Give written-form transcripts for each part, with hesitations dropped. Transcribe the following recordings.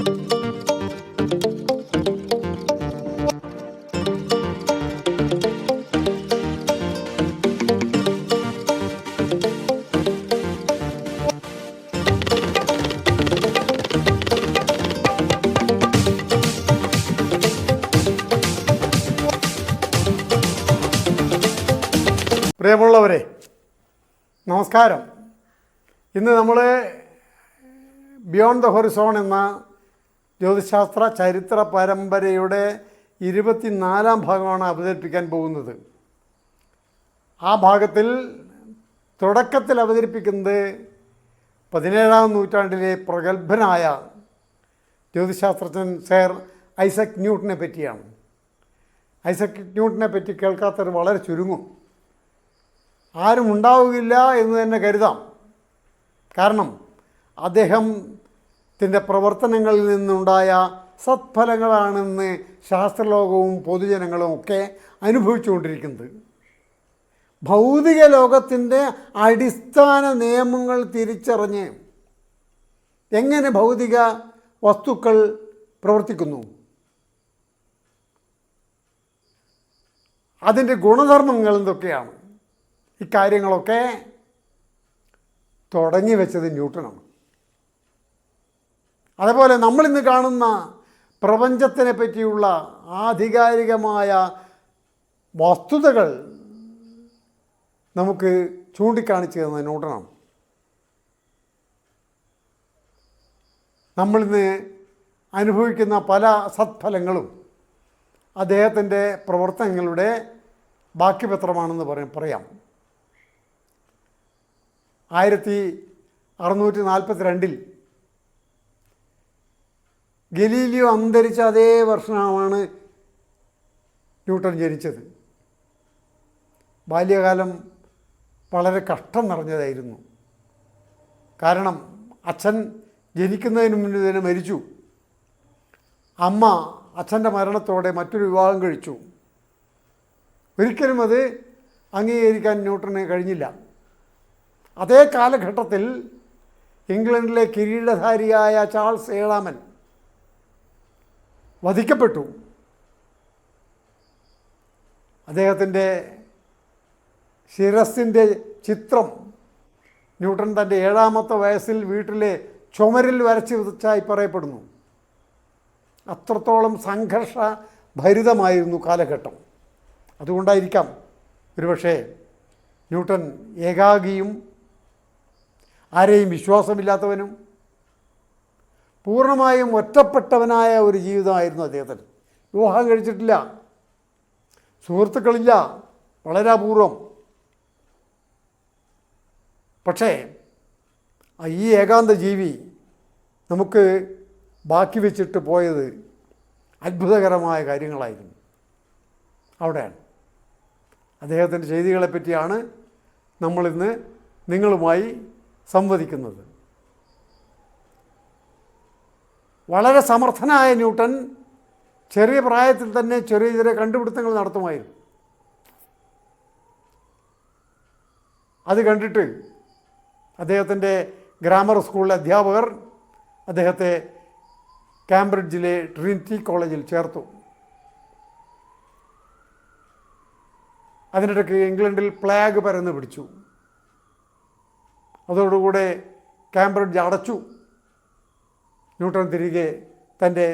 പ്രിയമുള്ളവരെ, നമസ്കാരം. ഇന്ന് നമ്മൾ ബിയോണ്ട് ദ ഹൊറിസോൺ എന്ന ജ്യോതിശാസ്ത്ര ചരിത്ര പരമ്പരയുടെ 24-ാം ഭാഗമാണ് അവതരിപ്പിക്കാൻ പോകുന്നത്. ആ ഭാഗത്തിൽ തുടക്കത്തിൽ അവതരിപ്പിക്കുന്നത് 17-ാം നൂറ്റാണ്ടിലെ പ്രഗത്ഭനായ ജ്യോതിശാസ്ത്രജ്ഞൻ സർ ഐസക് ന്യൂട്ടനെ പറ്റിയാണ്. ഐസക് ന്യൂട്ടനെ പറ്റി കേൾക്കാത്തവർ വളരെ ചുരുങ്ങും. ആരും ഉണ്ടാവുകയില്ല എന്ന് തന്നെ കരുതാം. കാരണം അദ്ദേഹത്തിൻ്റെ പ്രവർത്തനങ്ങളിൽ നിന്നുണ്ടായ സത്ഫലങ്ങളാണെന്ന് ശാസ്ത്രലോകവും പൊതുജനങ്ങളും ഒക്കെ അനുഭവിച്ചുകൊണ്ടിരിക്കുന്നത്. ഭൗതിക ലോകത്തിൻ്റെ അടിസ്ഥാന നിയമങ്ങൾ തിരിച്ചറിഞ്ഞ് എങ്ങനെ ഭൗതിക വസ്തുക്കൾ പ്രവർത്തിക്കുന്നു, അതിൻ്റെ ഗുണധർമ്മങ്ങൾ എന്തൊക്കെയാണ്, ഇക്കാര്യങ്ങളൊക്കെ തുടങ്ങി വെച്ചത് ന്യൂട്ടനാണ്. അതുപോലെ നമ്മളിന്ന് കാണുന്ന പ്രപഞ്ചത്തിനെ പറ്റിയുള്ള ആധികാരികമായ വസ്തുതകൾ നമുക്ക് ചൂണ്ടിക്കാണിച്ചു തന്നത് ന്യൂട്ടനാണ്. നമ്മളിന്ന് അനുഭവിക്കുന്ന പല സത്ഫലങ്ങളും അദ്ദേഹത്തിൻ്റെ പ്രവർത്തനങ്ങളുടെ ബാക്കിപത്രമാണെന്ന് പറയാം. 1642 ഗലീലിയോ അന്തരിച്ച അതേ വർഷമാണ് ന്യൂട്ടൻ ജനിച്ചത്. ബാല്യകാലം വളരെ കഷ്ടം നിറഞ്ഞതായിരുന്നു. കാരണം അച്ഛൻ ജനിക്കുന്നതിന് മുന്നേ തന്നെ മരിച്ചു. അമ്മ അച്ഛൻ്റെ മരണത്തോടെ മറ്റൊരു വിവാഹം കഴിച്ചു. ഒരിക്കലും അത് അംഗീകരിക്കാൻ ന്യൂട്ടന് കഴിഞ്ഞില്ല. അതേ കാലഘട്ടത്തിൽ ഇംഗ്ലണ്ടിലെ കിരീടധാരിയായ ചാൾസ് ഏഴാമൻ വധിക്കപ്പെട്ടു. അദ്ദേഹത്തിൻ്റെ ശിരസിൻ്റെ ചിത്രം ന്യൂട്ടൻ തൻ്റെ 7ാമത്തെ വയസ്സിൽ വീട്ടിലെ ചുമരിൽ വരച്ച് വെച്ചായി പറയപ്പെടുന്നു. അത്രത്തോളം സംഘർഷഭരിതമായിരുന്നു കാലഘട്ടം. അതുകൊണ്ടായിരിക്കാം ഒരുപക്ഷേ ന്യൂട്ടൻ ഏകാഗിയും ആരെയും വിശ്വാസമില്ലാത്തവനും പൂർണ്ണമായും ഒറ്റപ്പെട്ടവനായ ഒരു ജീവിതമായിരുന്നു അദ്ദേഹത്തിന്. വിവാഹം കഴിച്ചിട്ടില്ല, സുഹൃത്തുക്കളില്ല, വളരെ അപൂർവം. പക്ഷേ ഈ ഏകാന്ത ജീവി നമുക്ക് ബാക്കി വെച്ചിട്ട് പോയത് അത്ഭുതകരമായ കാര്യങ്ങളായിരുന്നു. അവിടെയാണ് അദ്ദേഹത്തിൻ്റെ ചെയ്തികളെപ്പറ്റിയാണ് നമ്മളിന്ന് നിങ്ങളുമായി സംവദിക്കുന്നത്. വളരെ സമർത്ഥനായ ന്യൂട്ടൻ ചെറിയ പ്രായത്തിൽ തന്നെ ചെറിയ ചെറിയ കണ്ടുപിടുത്തങ്ങൾ നടത്തുമായിരുന്നു. അത് കണ്ടിട്ട് അദ്ദേഹത്തിൻ്റെ ഗ്രാമർ സ്കൂളിലെ അധ്യാപകർ അദ്ദേഹത്തെ കാംബ്രിഡ്ജിലെ ട്രിനിറ്റി കോളേജിൽ ചേർത്തു. അതിനിടയ്ക്ക് ഇംഗ്ലണ്ടിൽ പ്ലേഗ് പരന്നു പിടിച്ചു. അതോടുകൂടെ കാംബ്രിഡ്ജ് അടച്ചു. ന്യൂട്ടൻ തിരികെ തൻ്റെ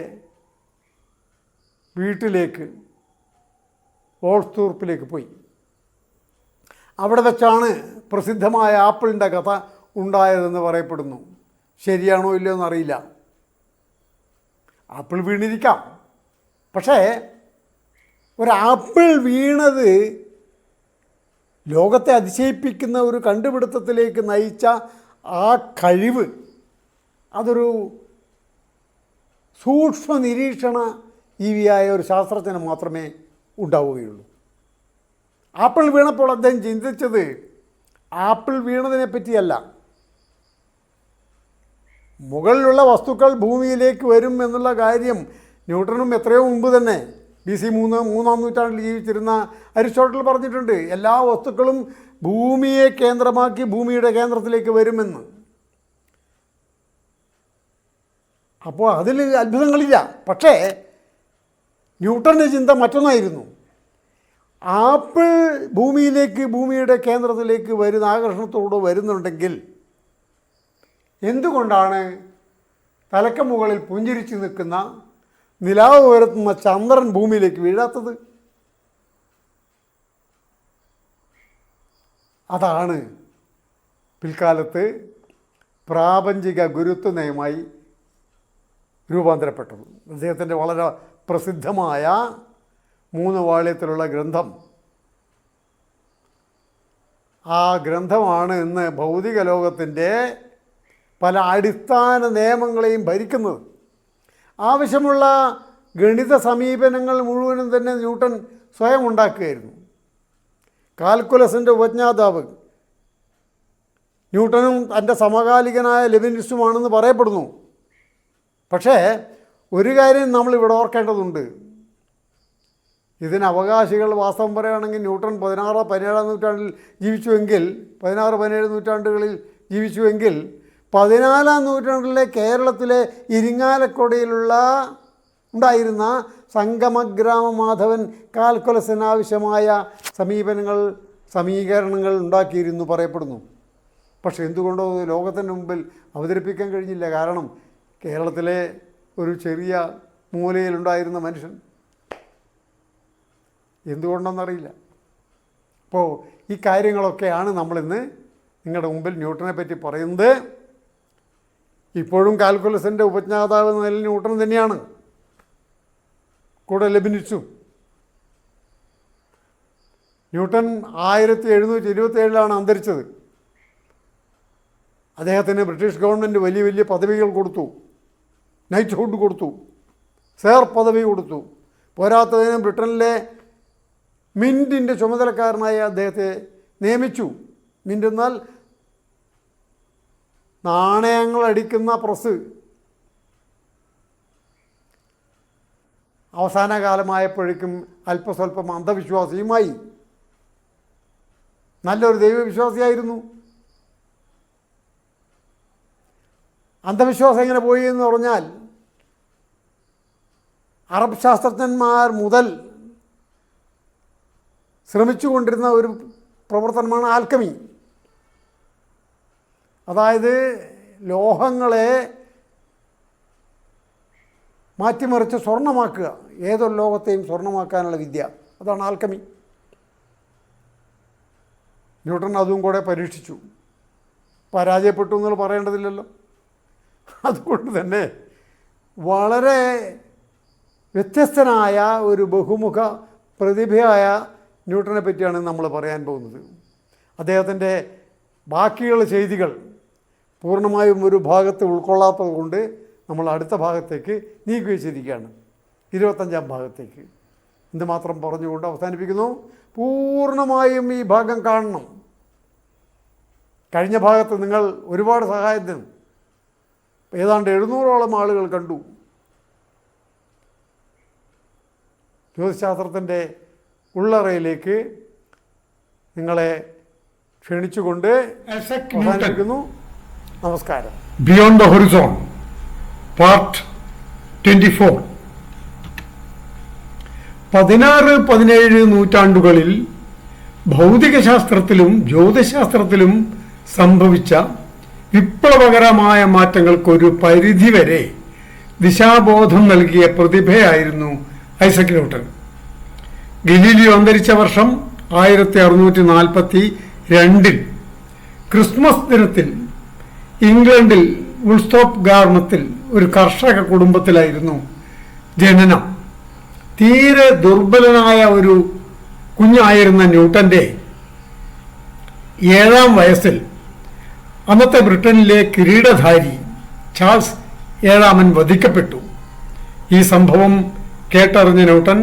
വീട്ടിലേക്ക് ഓൾസ്തൂർപ്പിലേക്ക് പോയി. അവിടെ വെച്ചാണ് പ്രസിദ്ധമായ ആപ്പിളിൻ്റെ കഥ ഉണ്ടായതെന്ന് പറയപ്പെടുന്നു. ശരിയാണോ ഇല്ലയോ എന്നറിയില്ല. ആപ്പിൾ വീണിരിക്കാം. പക്ഷേ ഒരാപ്പിൾ വീണത് ലോകത്തെ അതിശയിപ്പിക്കുന്ന ഒരു കണ്ടുപിടുത്തത്തിലേക്ക് നയിച്ച ആ കഴിവ്, അതൊരു സൂക്ഷ്മ നിരീക്ഷണ ജീവിയായ ഒരു ശാസ്ത്രജ്ഞന് മാത്രമേ ഉണ്ടാവുകയുള്ളൂ. ആപ്പിൾ വീണപ്പോൾ അദ്ദേഹം ചിന്തിച്ചത് ആപ്പിൾ വീണതിനെ പറ്റിയല്ല, മുകളിലുള്ള വസ്തുക്കൾ ഭൂമിയിലേക്ക് വരും എന്നുള്ള കാര്യം ന്യൂട്ടനും എത്രയോ മുമ്പ് തന്നെ BC 3-ാം നൂറ്റാണ്ടിൽ ജീവിച്ചിരുന്ന അരിസ്റ്റോട്ടിൽ പറഞ്ഞിട്ടുണ്ട്. എല്ലാ വസ്തുക്കളും ഭൂമിയെ കേന്ദ്രമാക്കി ഭൂമിയുടെ കേന്ദ്രത്തിലേക്ക് വരുമെന്ന്. അപ്പോൾ അതിൽ അത്ഭുതങ്ങളില്ല. പക്ഷേ ന്യൂട്ടൻ്റെ ചിന്ത മറ്റൊന്നായിരുന്നു. ആപ്പിൾ ഭൂമിയുടെ കേന്ദ്രത്തിലേക്ക് വരുന്ന ആകർഷണത്തോടെ വരുന്നുണ്ടെങ്കിൽ എന്തുകൊണ്ടാണ് തലയ്ക്ക് മുകളിൽ പുഞ്ചിരിച്ച് നിൽക്കുന്ന നിലാവ് ഉയർത്തുന്ന ചന്ദ്രൻ ഭൂമിയിലേക്ക് വീഴാത്തത്? അതാണ് പിൽക്കാലത്ത് പ്രാപഞ്ചിക ഗുരുത്വ നയമായി രൂപാന്തരപ്പെട്ടത്. അദ്ദേഹത്തിൻ്റെ വളരെ പ്രസിദ്ധമായ 3 വാള്യത്തിലുള്ള ഗ്രന്ഥം. ആ ഗ്രന്ഥമാണ് ഇന്ന് ഭൗതിക ലോകത്തിൻ്റെ പല അടിസ്ഥാന നിയമങ്ങളെയും ഭരിക്കുന്നത്. ആവശ്യമുള്ള ഗണിത സമീപനങ്ങൾ മുഴുവനും തന്നെ ന്യൂട്ടൻ സ്വയം ഉണ്ടാക്കുകയായിരുന്നു. കാൽക്കുലസിൻ്റെ ഉപജ്ഞാതാവ് ന്യൂട്ടനും തൻ്റെ സമകാലികനായ ലെബനിസുമാണെന്ന് പറയപ്പെടുന്നു. പക്ഷേ ഒരു കാര്യം നമ്മളിവിടെ ഓർക്കേണ്ടതുണ്ട്. ഇതിന് അവകാശികൾ വാസ്തവം പറയുകയാണെങ്കിൽ ന്യൂട്ടൺ 16-17 നൂറ്റാണ്ടിൽ ജീവിച്ചുവെങ്കിൽ 16-17 നൂറ്റാണ്ടുകളിൽ ജീവിച്ചുവെങ്കിൽ 14-ാം നൂറ്റാണ്ടിലെ കേരളത്തിലെ ഇരിങ്ങാലക്കുടയിലുള്ള ഉണ്ടായിരുന്ന സംഗമഗ്രാമ മാധവൻ കാൽക്കുലസിനാവശ്യമായ സമീകരണങ്ങൾ ഉണ്ടാക്കിയിരുന്നു പറയപ്പെടുന്നു. പക്ഷെ എന്തുകൊണ്ടോ ലോകത്തിൻ്റെ മുമ്പിൽ അവതരിപ്പിക്കാൻ കഴിഞ്ഞില്ല. കാരണം കേരളത്തിലെ ഒരു ചെറിയ മൂലയിലുണ്ടായിരുന്ന മനുഷ്യൻ, എന്തുകൊണ്ടെന്നറിയില്ല. അപ്പോൾ ഈ കാര്യങ്ങളൊക്കെയാണ് നമ്മളിന്ന് നിങ്ങളുടെ മുമ്പിൽ ന്യൂട്ടനെ പറ്റി പറയുന്നത്. ഇപ്പോഴും കാൽക്കുലസിൻ്റെ ഉപജ്ഞാതാവ് എന്ന നിലയിൽ ന്യൂട്ടൻ തന്നെയാണ്, കൂടെ ലെബനിസും. ന്യൂട്ടൻ 1727 അന്തരിച്ചത്. അദ്ദേഹത്തിന് ബ്രിട്ടീഷ് ഗവൺമെൻറ് വലിയ വലിയ പദവികൾ കൊടുത്തു. നൈറ്റ്ഹുഡ് കൊടുത്തു, സർ പദവി കൊടുത്തു. പോരാത്തതിന് ബ്രിട്ടനിലെ മിൻറ്റിൻ്റെ ചുമതലക്കാരനായി അദ്ദേഹത്തെ നിയമിച്ചു. മിൻറ്റ് എന്നാൽ നാണയങ്ങൾ അടിക്കുന്ന പ്രസ്. അവസാന കാലമായപ്പോഴേക്കും അല്പസ്വല്പം അന്ധവിശ്വാസിയുമായി. നല്ലൊരു ദൈവവിശ്വാസിയായിരുന്നു. അന്ധവിശ്വാസം എങ്ങനെ പോയി എന്ന് പറഞ്ഞാൽ അറബ് ശാസ്ത്രജ്ഞന്മാർ മുതൽ ശ്രമിച്ചുകൊണ്ടിരുന്ന ഒരു പ്രവർത്തനമാണ് ആൽക്കമി. അതായത് ലോഹങ്ങളെ മാറ്റിമറിച്ച് സ്വർണ്ണമാക്കുക, ഏതൊരു ലോകത്തെയും സ്വർണ്ണമാക്കാനുള്ള വിദ്യ, അതാണ് ആൽക്കമി. ന്യൂട്ടൺ അതും കൂടെ പരീക്ഷിച്ചു. പരാജയപ്പെട്ടു എന്നുള്ള പറയേണ്ടതില്ലല്ലോ. അതുകൊണ്ട് തന്നെ വളരെ വ്യത്യസ്തനായ ഒരു ബഹുമുഖ പ്രതിഭയായ ന്യൂട്ടനെ പറ്റിയാണ് നമ്മൾ പറയാൻ പോകുന്നത്. അദ്ദേഹത്തിൻ്റെ ബാക്കിയുള്ള ചെയ്തികൾ പൂർണ്ണമായും ഒരു ഭാഗത്ത് ഉൾക്കൊള്ളാത്തത് കൊണ്ട് നമ്മൾ അടുത്ത ഭാഗത്തേക്ക് നീക്കി വെച്ചിരിക്കുകയാണ്, 25-ാം ഭാഗത്തേക്ക്. എന്തുമാത്രം പറഞ്ഞുകൊണ്ട് അവസാനിപ്പിക്കുന്നു. പൂർണ്ണമായും ഈ ഭാഗം കാണണം. കഴിഞ്ഞ ഭാഗത്ത് നിങ്ങൾ ഒരുപാട് സഹായത്തിന് ഏതാണ്ട് 700ഓളം ആളുകൾ കണ്ടു. ജ്യോതിശാസ്ത്രത്തിൻ്റെ ഉള്ളറയിലേക്ക് നിങ്ങളെ ക്ഷണിച്ചുകൊണ്ട് അവസാനിപ്പിക്കുന്നു. നമസ്കാരം. Beyond the Horizon part 24. 16-17 നൂറ്റാണ്ടുകളിൽ ഭൗതികശാസ്ത്രത്തിലും ജ്യോതിശാസ്ത്രത്തിലും സംഭവിച്ച വിപ്ലവകരമായ മാറ്റങ്ങൾക്കൊരു പരിധിവരെ ദിശാബോധം നൽകിയ പ്രതിഭയായിരുന്നു ഐസക് ന്യൂട്ടൻ. ഗലീലിയോ അന്തരിച്ച വർഷം 1642 ക്രിസ്മസ് ദിനത്തിൽ ഇംഗ്ലണ്ടിൽ വുൾസ്റ്റോപ്പ് ഗ്രാമത്തിൽ ഒരു കർഷക കുടുംബത്തിലായിരുന്നു ജനനം. തീരെ ദുർബലനായ ഒരു കുഞ്ഞായിരുന്ന ന്യൂട്ടന്റെ 7-ാം വയസ്സിൽ അന്നത്തെ ബ്രിട്ടനിലെ കിരീടധാരി ചാൾസ് 7-ാമൻ വധിക്കപ്പെട്ടു. ഈ സംഭവം കേട്ടറിഞ്ഞ ന്യൂട്ടൻ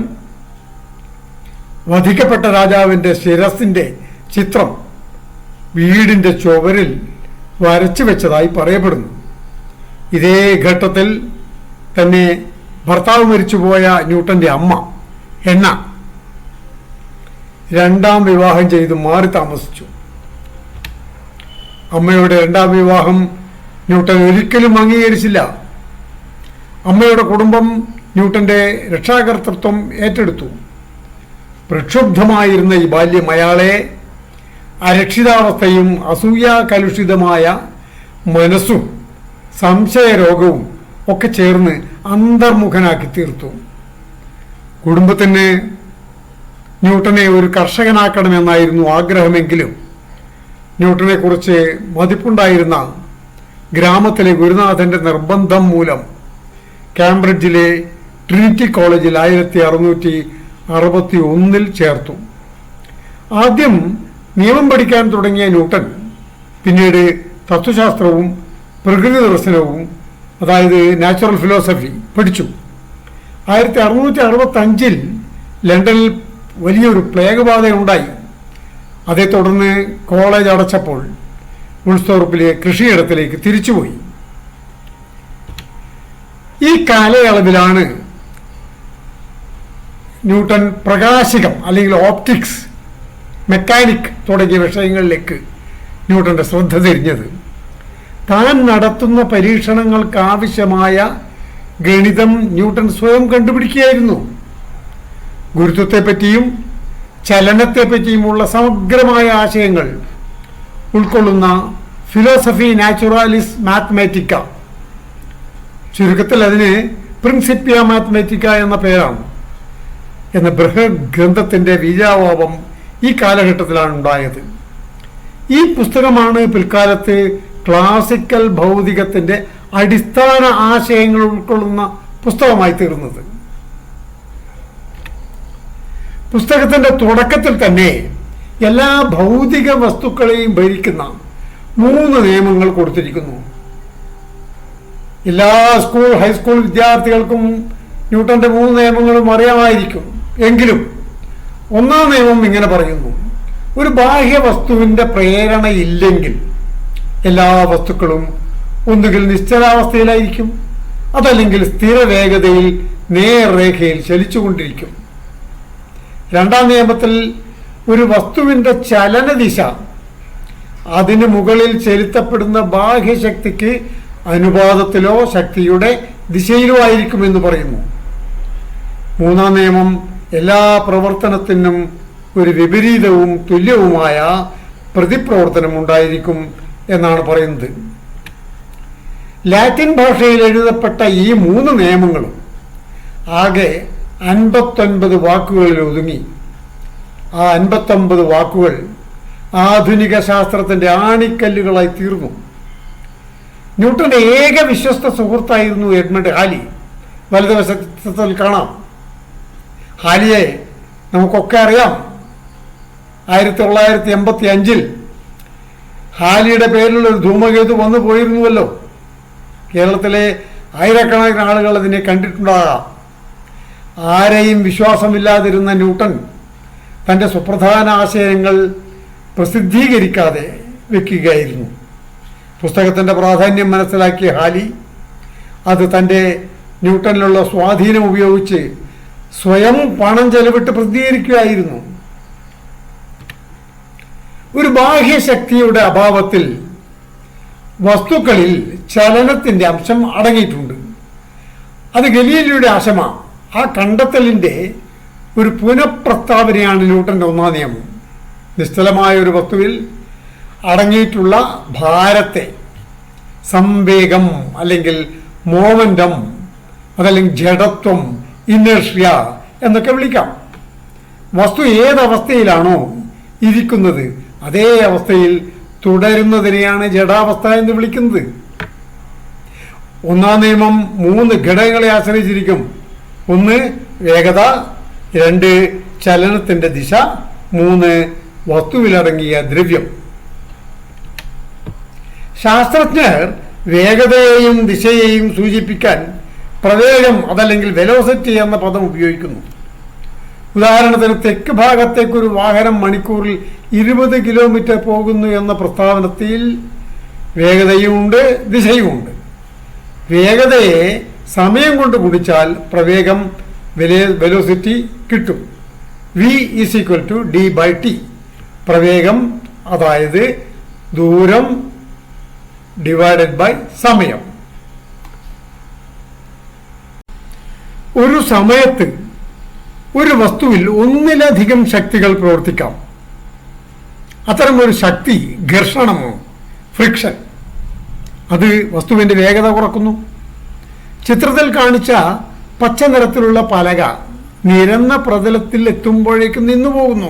വധിക്കപ്പെട്ട രാജാവിൻ്റെ ശിരസിൻ്റെ ചിത്രം വീടിൻ്റെ ചുവരിൽ വരച്ചു വെച്ചതായി പറയപ്പെടുന്നു. ഇതേ ഘട്ടത്തിൽ തന്നെ ഭർത്താവ് മരിച്ചുപോയ ന്യൂട്ടന്റെ അമ്മ എന്ന 2ാം വിവാഹം ചെയ്ത് മാറി താമസിച്ചു. അമ്മയുടെ 2ാം വിവാഹം ന്യൂട്ടൻ ഒരിക്കലും അംഗീകരിച്ചില്ല. അമ്മയുടെ കുടുംബം ന്യൂട്ടന്റെ രക്ഷാകർതൃത്വം ഏറ്റെടുത്തു. പ്രക്ഷുബ്ധമായിരുന്ന ഈ ബാല്യം അയാളെ അരക്ഷിതാവസ്ഥയും അസൂയാകലുഷിതമായ മനസ്സും സംശയരോഗവും ഒക്കെ ചേർന്ന് അന്തർമുഖനാക്കി തീർത്തു. കുടുംബത്തിന് ന്യൂട്ടനെ ഒരു കർഷകനാക്കണമെന്നായിരുന്നു ആഗ്രഹമെങ്കിലും ന്യൂട്ടനെ കുറിച്ച് മതിപ്പുണ്ടായിരുന്ന ഗ്രാമത്തിലെ ഗുരുനാഥന്റെ നിർബന്ധം മൂലം കാംബ്രിഡ്ജിലെ ട്രിനിറ്റി കോളേജിൽ 1661 ചേർത്തു. ആദ്യം നിയമം പഠിക്കാൻ തുടങ്ങിയ ന്യൂട്ടൻ പിന്നീട് തത്വശാസ്ത്രവും പ്രകൃതി ദർശനവും, അതായത് നാച്ചുറൽ ഫിലോസഫി പഠിച്ചു. 1665 ലണ്ടനിൽ വലിയൊരു പ്ലേഗ് ബാധയുണ്ടായി. അതേ തുടർന്ന് കോളേജ് അടച്ചപ്പോൾ ഉൾത്തോർപ്പിലെ കൃഷിയിടത്തിലേക്ക് തിരിച്ചുപോയി. ഈ കാലയളവിലാണ് ന്യൂട്ടൻ പ്രകാശികം അല്ലെങ്കിൽ ഓപ്റ്റിക്സ്, മെക്കാനിക് തുടങ്ങിയ വിഷയങ്ങളിലേക്ക് ന്യൂട്ടന്റെ ശ്രദ്ധ തിരിഞ്ഞത്. താൻ നടത്തുന്ന പരീക്ഷണങ്ങൾക്കാവശ്യമായ ഗണിതം ന്യൂട്ടൻ സ്വയം കണ്ടുപിടിക്കുകയായിരുന്നു. ഗുരുത്വത്തെപ്പറ്റിയും ചലനത്തെപ്പറ്റിയുമുള്ള സമഗ്രമായ ആശയങ്ങൾ ഉൾക്കൊള്ളുന്ന ഫിലോസഫി നാച്ചുറാലിസ് മാത്തമാറ്റിക്ക, ചുരുക്കത്തിൽ അതിന് പ്രിൻസിപ്പിയ മാത്തമാറ്റിക്ക എന്ന പേരാണ്, എന്ന ബൃഹത് ഗ്രന്ഥത്തിന്റെ ബീജാവാപം ഈ കാലഘട്ടത്തിലാണ് ഉണ്ടായത്. ഈ പുസ്തകമാണ് പിൽക്കാലത്ത് ക്ലാസിക്കൽ ഭൗതികത്തിന്റെ അടിസ്ഥാന ആശയങ്ങൾ ഉൾക്കൊള്ളുന്ന പുസ്തകമായി തീർന്നത്. പുസ്തകത്തിന്റെ തുടക്കത്തിൽ തന്നെ എല്ലാ ഭൗതിക വസ്തുക്കളെയും ഭരിക്കുന്ന 3 നിയമങ്ങൾ കൊടുത്തിരിക്കുന്നു. എല്ലാ ഹൈസ്കൂൾ വിദ്യാർത്ഥികൾക്കും ന്യൂട്ടന്റെ 3 നിയമങ്ങളും അറിയാമായിരിക്കും. എങ്കിലും 1-ാം നിയമം ഇങ്ങനെ പറയുന്നു: ഒരു ബാഹ്യ വസ്തുവിന്റെ പ്രേരണയില്ലെങ്കിൽ എല്ലാ വസ്തുക്കളും ഒന്നുകിൽ നിശ്ചലാവസ്ഥയിലായിരിക്കും, അതല്ലെങ്കിൽ സ്ഥിരവേഗതയിൽ നേർരേഖയിൽ ചലിച്ചുകൊണ്ടിരിക്കും. 2-ാം നിയമത്തിൽ ഒരു വസ്തുവിന്റെ ചലനദിശ അതിന് മുകളിൽ ചെലുത്തപ്പെടുന്ന ബാഹ്യശക്തിക്ക് അനുപാതത്തിലോ ശക്തിയുടെ ദിശയിലോ ആയിരിക്കും എന്ന് പറയുന്നു. 3-ാം നിയമം എല്ലാ പ്രവർത്തനത്തിനും ഒരു വിപരീതവും തുല്യവുമായ പ്രതിപ്രവർത്തനം ഉണ്ടായിരിക്കും എന്നാണ് പറയുന്നത്. ലാറ്റിൻ ഭാഷയിൽ എഴുതപ്പെട്ട ഈ 3 നിയമങ്ങളും ആകെ 59 വാക്കുകളിൽ ഒതുങ്ങി. ആ 59 വാക്കുകൾ ആധുനിക ശാസ്ത്രത്തിന്റെ ആണിക്കല്ലുകളായി തീർന്നു. ന്യൂട്ടന്റെ ഏക വിശ്വസ്ത സുഹൃത്തായിരുന്നു എഡ്മണ്ട് ഹാലി. വലതുവശത്തിൽ കാണാം. ഹാലിയെ നമുക്കൊക്കെ അറിയാം. 1985 ഹാലിയുടെ പേരിലുള്ള ഒരു ധൂമകേതു വന്നു പോയിരുന്നുവല്ലോ. കേരളത്തിലെ ആയിരക്കണക്കിന് ആളുകൾ അതിനെ കണ്ടിട്ടുണ്ടാകാം. ആരെയും വിശ്വാസമില്ലാതിരുന്ന ന്യൂട്ടൻ തൻ്റെ സുപ്രധാന ആശയങ്ങൾ പ്രസിദ്ധീകരിക്കാതെ വെക്കുകയായിരുന്നു. പുസ്തകത്തിൻ്റെ പ്രാധാന്യം മനസ്സിലാക്കിയ ഹാലി അത് തൻ്റെ ന്യൂട്ടനിലുള്ള സ്വാധീനം ഉപയോഗിച്ച് സ്വയം പണം ചെലവിട്ട് പ്രസിദ്ധീകരിക്കുകയായിരുന്നു. ഒരു ബാഹ്യശക്തിയുടെ അഭാവത്തിൽ വസ്തുക്കളിൽ ചലനത്തിൻ്റെ അംശം അടങ്ങിയിട്ടുണ്ട്. അത് ഗലീലിയുടെ ആശയമാണ്. ആ കണ്ടെത്തലിൻ്റെ ഒരു പുനഃപ്രസ്താവനയാണ് ന്യൂട്ടൻ്റെ 1-ാം നിയമം. നിശ്ചലമായ ഒരു വസ്തുവിൽ അടങ്ങിയിട്ടുള്ള ഭാരത്തെ സംവേഗം അല്ലെങ്കിൽ മോമെന്റം, അതല്ലെങ്കിൽ ജഡത്വം, ഇനേർഷ്യ എന്നൊക്കെ വിളിക്കാം. വസ്തു ഏതവസ്ഥയിലാണോ ഇരിക്കുന്നത് അതേ അവസ്ഥയിൽ തുടരുന്നതിനെയാണ് ജഡാവസ്ഥ എന്ന് വിളിക്കുന്നത്. 1-ാം നിയമം 3 ഘടകങ്ങളെ ആശ്രയിച്ചിരിക്കും. 1 വേഗത, 2 ചലനത്തിന്റെ ദിശ, 3 വസ്തുവിലടങ്ങിയ ദ്രവ്യം. ശാസ്ത്രജ്ഞർ വേഗതയെയും ദിശയെയും സൂചിപ്പിക്കാൻ പ്രവേഗം അതല്ലെങ്കിൽ വെലോസിറ്റി എന്ന പദം ഉപയോഗിക്കുന്നു. ഉദാഹരണത്തിന് തെക്ക് ഭാഗത്തേക്കൊരു വാഹനം മണിക്കൂറിൽ 20 കിലോമീറ്റർ പോകുന്നു എന്ന പ്രസ്താവനത്തിൽ വേഗതയുമുണ്ട്, ദിശയുമുണ്ട്. വേഗതയെ സമയം കൊണ്ട് ഗുണിച്ചാൽ പ്രവേഗം വെലോസിറ്റി കിട്ടും. v = d/t. പ്രവേഗം അതായത് ദൂരം ഡിവൈഡഡ് ബൈ സമയം. ഒരു സമയത്ത് ഒരു വസ്തുവിൽ ഒന്നിലധികം ശക്തികൾ പ്രവർത്തിക്കാം. അത്തരം ഒരു ശക്തി ഘർഷണമോ, ഫ്രിക്ഷൻ. അത് വസ്തുവിന്റെ വേഗത കുറക്കുന്നു. ചിത്രത്തിൽ കാണിച്ച പച്ച നിറത്തിലുള്ള പലക നിരന്ന പ്രതലത്തിൽ എത്തുമ്പോഴേക്കും നിന്നുപോകുന്നു.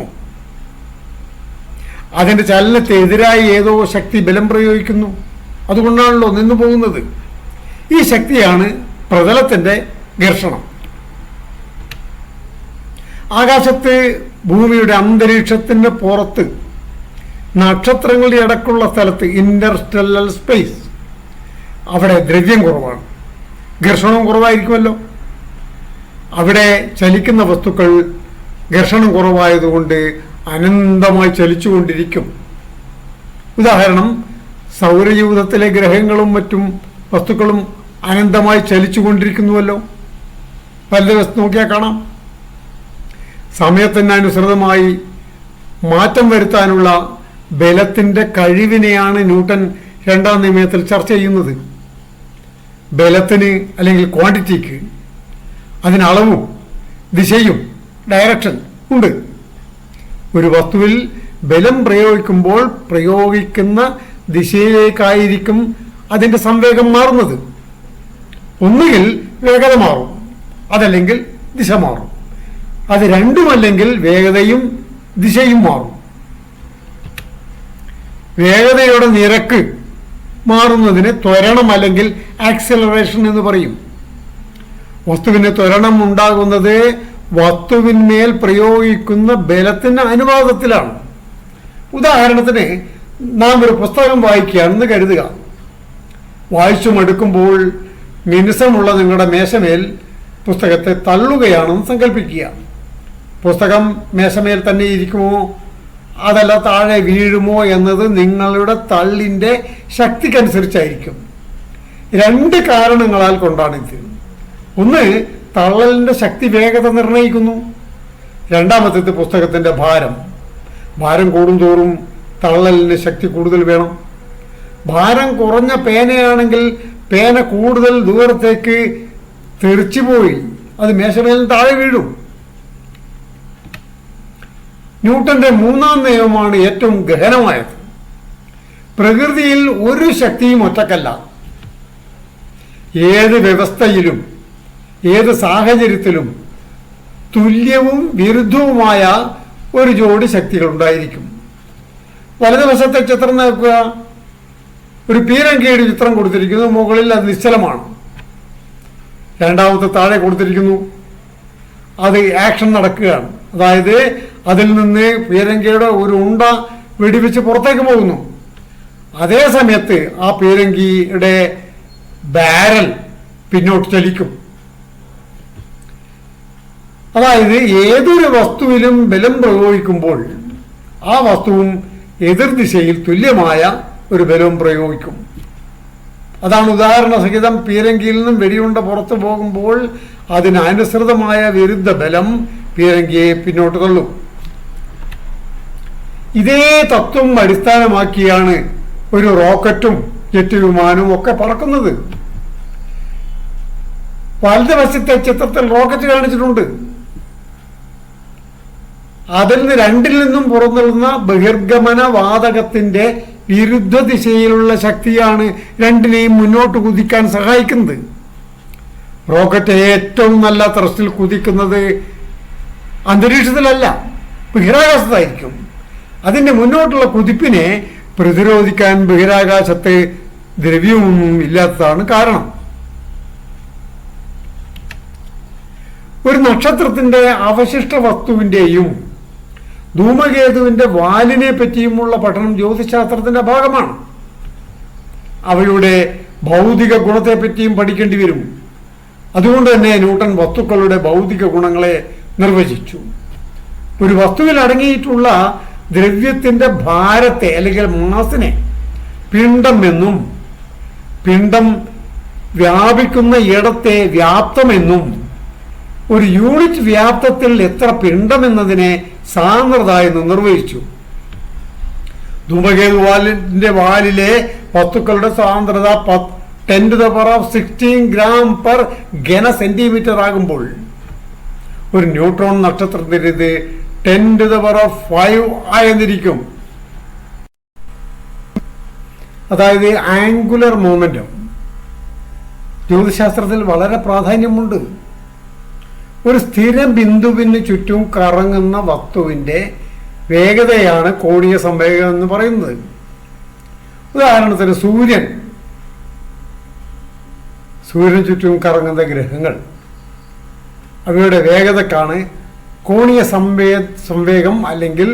അതിന്റെ ചലനത്തെ എതിരായി ഏതോ ശക്തി ബലം പ്രയോഗിക്കുന്നു. അതുകൊണ്ടാണല്ലോ നിന്നു പോകുന്നത്. ഈ ശക്തിയാണ് പ്രതലത്തിന്റെ ഘർഷണം. ആകാശത്ത്, ഭൂമിയുടെ അന്തരീക്ഷത്തിന്റെ പുറത്ത്, നക്ഷത്രങ്ങളുടെ ഇടക്കുള്ള സ്ഥലത്ത്, ഇന്റർസ്റ്റെല്ലർ സ്പേസ്, അവിടെ ദ്രവ്യം കുറവാണ്, ഘർഷണവും കുറവായിരിക്കുമല്ലോ. അവിടെ ചലിക്കുന്ന വസ്തുക്കൾ ഘർഷണം കുറവായതുകൊണ്ട് അനന്തമായി ചലിച്ചുകൊണ്ടിരിക്കും. ഉദാഹരണം, സൗരയൂഥത്തിലെ ഗ്രഹങ്ങളും മറ്റും വസ്തുക്കളും അനന്തമായി ചലിച്ചുകൊണ്ടിരിക്കുന്നുവല്ലോ. പലത് നോക്കിയാൽ കാണാം. സമയത്തിനനുസൃതമായി മാറ്റം വരുത്താനുള്ള ബലത്തിന്റെ കഴിവിനെയാണ് ന്യൂട്ടൻ രണ്ടാം നിയമത്തിൽ ചർച്ച ചെയ്യുന്നത്. ബലത്തിന് അല്ലെങ്കിൽ ക്വാണ്ടിറ്റിക്ക് അതിന് അളവും ദിശയും ഡയറക്ഷൻ ഉണ്ട്. ഒരു വസ്തുവിൽ ബലം പ്രയോഗിക്കുമ്പോൾ പ്രയോഗിക്കുന്ന ദിശയിലേക്കായിരിക്കും അതിന്റെ സംവേഗം മാറുന്നത്. ഒന്നുകിൽ വേഗത മാറും, അതല്ലെങ്കിൽ ദിശ മാറും. അത് രണ്ടുമല്ലെങ്കിൽ വേഗതയും ദിശയും മാറും. വേഗതയുടെ നിരക്ക് മാറുന്നതിന് ത്വരണം അല്ലെങ്കിൽ ആക്സിലറേഷൻ എന്ന് പറയും. വസ്തുവിന് ത്വരണം ഉണ്ടാകുന്നത് വസ്തുവിന്മേൽ പ്രയോഗിക്കുന്ന ബലത്തിന് അനുപാതത്തിലാണ്. ഉദാഹരണത്തിന്, നാം ഒരു പുസ്തകം വായിക്കുകയാണെന്ന് കരുതുക. വായിച്ചു മടുക്കുമ്പോൾ മിനുസമുള്ള നിങ്ങളുടെ മേശമേൽ പുസ്തകത്തെ തള്ളുകയാണെന്ന് സങ്കല്പിക്കുക. പുസ്തകം മേശമേൽ തന്നെ ഇരിക്കുമോ, അതല്ല താഴെ വീഴുമോ എന്നത് നിങ്ങളുടെ തള്ളിന്റെ ശക്തിക്കനുസരിച്ചായിരിക്കും. രണ്ട് കാരണങ്ങളാൽ കൊണ്ടാണിത്. ഒന്ന്, തള്ളലിന്റെ ശക്തി വേഗത നിർണ്ണയിക്കുന്നു. രണ്ടാമത്തേത് പുസ്തകത്തിന്റെ ഭാരം. ഭാരം കൂടുന്തോറും തള്ളലിന് ശക്തി കൂടുതൽ വേണം. ഭാരം കുറഞ്ഞ പേനയാണെങ്കിൽ പേന കൂടുതൽ ദൂരത്തേക്ക് തെറിച്ചുപോയി അത് മേശമേൽ താഴെ വീഴും. ന്യൂട്ടന്റെ മൂന്നാം നിയമമാണ് ഏറ്റവും ഗഹനമായത്. പ്രകൃതിയിൽ ഒരു ശക്തിയും ഒറ്റക്കല്ല. ഏത് വ്യവസ്ഥയിലും ഏത് സാഹചര്യത്തിലും തുല്യവും വിരുദ്ധവുമായ ഒരു ജോഡി ശക്തികൾ ഉണ്ടായിരിക്കും. വലതുവശത്തെ ചിത്രം നോക്കുക. ഒരു പീരങ്കിയുടെ ചിത്രം കൊടുത്തിരിക്കുന്നു. മുകളിൽ അത് നിശ്ചലമാണ്. രണ്ടാമത്തെ താഴെ കൊടുത്തിരിക്കുന്നു. അത് ആക്ഷൻ നടക്കുകയാണ്. അതായത് അതിൽ നിന്ന് പീരങ്കിയുടെ ഒരു ഉണ്ട വെടിവെച്ച് പുറത്തേക്ക് പോകുന്നു. അതേ സമയത്ത് ആ പീരങ്കിയുടെ ബാരൽ പിന്നോട്ട് ചലിക്കും. അതായത് ഏതൊരു വസ്തുവിലും ബലം പ്രയോഗിക്കുമ്പോൾ ആ വസ്തുവും എതിർദിശയിൽ തുല്യമായ ഒരു ബലവും പ്രയോഗിക്കും. അതാണ് ഉദാഹരണ സഹിതം പീരങ്കിയിൽ നിന്നും വെടിയുണ്ട പുറത്തു പോകുമ്പോൾ അതിനനുസൃതമായ വിരുദ്ധ ബലം പീരങ്കിയെ പിന്നോട്ട് തള്ളും. ഇതേ തത്വം അടിസ്ഥാനമാക്കിയാണ് ഒരു റോക്കറ്റും ജെറ്റ് വിമാനവും ഒക്കെ പറക്കുന്നത്. വലതുവശത്തെ ചിത്രത്തിൽ റോക്കറ്റ് കാണിച്ചിട്ടുണ്ട്. അതിൽ നിന്ന് രണ്ടിൽ നിന്നും പുറന്തള്ളുന്ന ബഹിർഗമന വാതകത്തിന്റെ വിരുദ്ധ ദിശയിലുള്ള ശക്തിയാണ് രണ്ടിനെയും മുന്നോട്ട് കുതിക്കാൻ സഹായിക്കുന്നത്. റോക്കറ്റ് ഏറ്റവും നല്ല ത്രസ്റ്റിൽ കുതിക്കുന്നത് അന്തരീക്ഷത്തിലല്ല, ബഹിരാകാശത്തായിരിക്കും. അതിന്റെ മുന്നോട്ടുള്ള കുതിപ്പിനെ പ്രതിരോധിക്കാൻ ബഹിരാകാശത്ത് ദ്രവ്യമൊന്നും ഇല്ലാത്തതാണ് കാരണം. ഒരു നക്ഷത്രത്തിന്റെ അവശിഷ്ട വസ്തുവിന്റെയും ധൂമകേതുവിന്റെ വാലിനെ പറ്റിയുമുള്ള പഠനം ജ്യോതിശാസ്ത്രത്തിന്റെ ഭാഗമാണ്. അവയുടെ ഭൗതിക ഗുണത്തെപ്പറ്റിയും പഠിക്കേണ്ടി വരും. അതുകൊണ്ട് തന്നെ ന്യൂട്ടൻ വസ്തുക്കളുടെ ഭൗതിക ഗുണങ്ങളെ നിർവചിച്ചു. ഒരു വസ്തുവിൽ അടങ്ങിയിട്ടുള്ള ദ്രവ്യത്തിന്റെ ഭാരത്തെ അല്ലെങ്കിൽ മാസിനെ പിണ്ഡം എന്നും പിണ്ഡം വ്യാപിക്കുന്ന ഇടത്തെ വ്യാപ്തമെന്നും ഒരു യൂണിറ്റ് വ്യാപ്തത്തിൽ എത്ര പിണ്ഡം എന്നതിനെ സാന്ദ്രത എന്ന് നിർവഹിച്ചു. ധൂമകേതു വാലിന്റെ വാലിലെ വസ്തുക്കളുടെ സാന്ദ്രത 10⁻16 ഗ്രാം പെർ ഘന സെന്റിമീറ്റർ ആകുമ്പോൾ ഒരു ന്യൂട്രോൺ നക്ഷത്രത്തിൽ ഇത് 10⁵ ആയെന്നിരിക്കും. അതായത് ആംഗുലർ മൊമെന്റം ജ്യോതിശാസ്ത്രത്തിൽ വളരെ പ്രാധാന്യമുണ്ട്. ഒരു സ്ഥിര ബിന്ദുവിന് ചുറ്റും കറങ്ങുന്ന വസ്തുവിൻ്റെ വേഗതയാണ് കോണീയ സംവേഗം എന്ന് പറയുന്നത്. ഉദാഹരണത്തിന് സൂര്യന് ചുറ്റും കറങ്ങുന്ന ഗ്രഹങ്ങൾ, അവയുടെ വേഗതക്കാണ് കോണീയ സംവേഗം അല്ലെങ്കിൽ